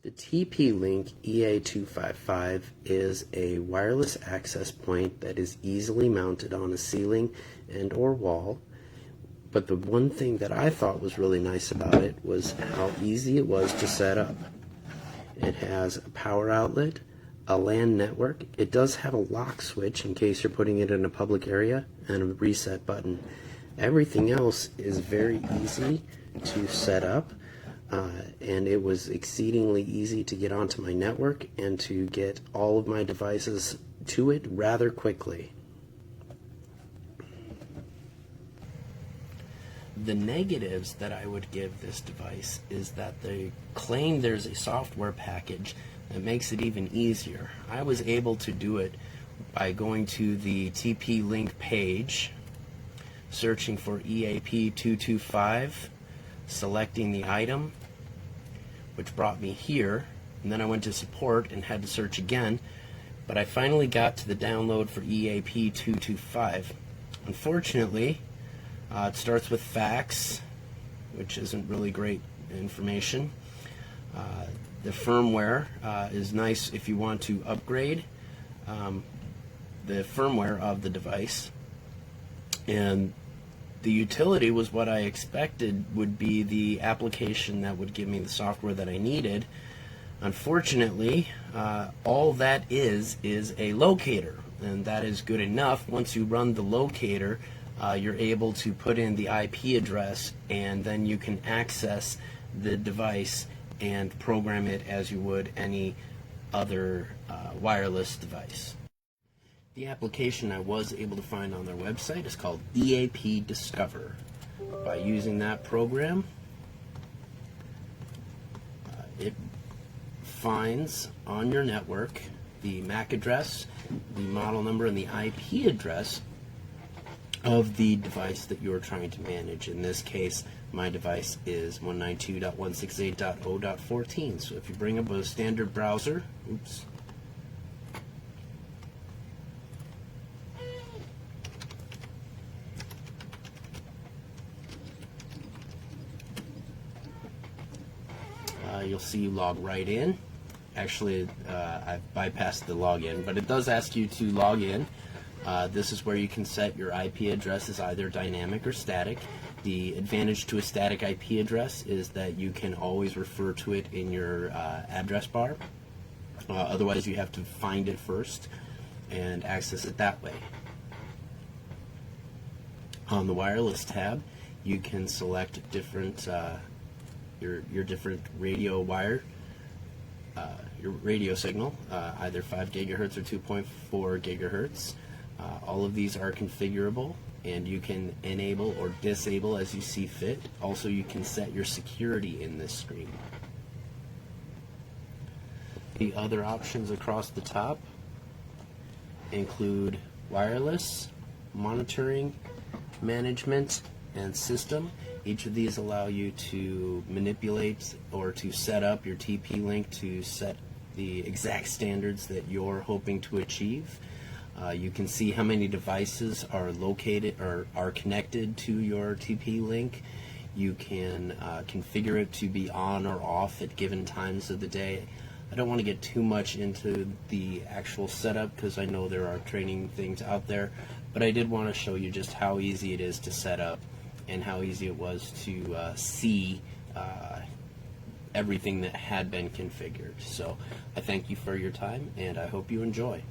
The TP-Link EA225 is a wireless access point that is easily mounted on a ceiling and or wall, but the one thing that I thought was really nice about it was how easy it was to set up. It has a power outlet, a LAN network. It does have a lock switch in case you're putting it in a public area, and a reset button. Everything else is very easy to set up. And it was exceedingly easy to get onto my network and to get all of my devices to it rather quickly. The negatives that I would give this device is that they claim there's a software package that makes it even easier. I was able to do it by going to the TP-Link page, searching for EAP225, selecting the item, which brought me here, and then I went to support and had to search again, but I finally got to the download for EAP225. Unfortunately, it starts with fax, which isn't really great information. The firmware is nice if you want to upgrade the firmware of the device, and the utility was what I expected would be the application that would give me the software that I needed. Unfortunately, all that is a locator, and that is good enough. Once you run the locator, you're able to put in the IP address, and then you can access the device and program it as you would any other wireless device. The application I was able to find on their website is called EAP Discover. By using that program, it finds on your network the MAC address, the model number, and the IP address of the device that you're trying to manage. In this case, my device is 192.168.0.14. So if you bring up a standard browser, you'll see you log right in. Actually, I've bypassed the login, but it does ask you to log in. This is where you can set your IP address as either dynamic or static. The advantage to a static IP address is that you can always refer to it in your address bar. Otherwise, you have to find it first and access it that way. On the wireless tab, you can select different your different radio wire, your radio signal, either 5 gigahertz or 2.4 gigahertz. All of these are configurable, and you can enable or disable as you see fit. Also, you can set your security in this screen. The other options across the top include wireless, monitoring, management, and system. Each of these allow you to manipulate or to set up your TP-Link to set the exact standards that you're hoping to achieve. You can see how many devices are located or are connected to your TP-Link. You can configure it to be on or off at given times of the day. I don't want to get too much into the actual setup because I know there are training things out there, but I did want to show you just how easy it is to set up and how easy it was to see everything that had been configured. So I thank you for your time, and I hope you enjoy.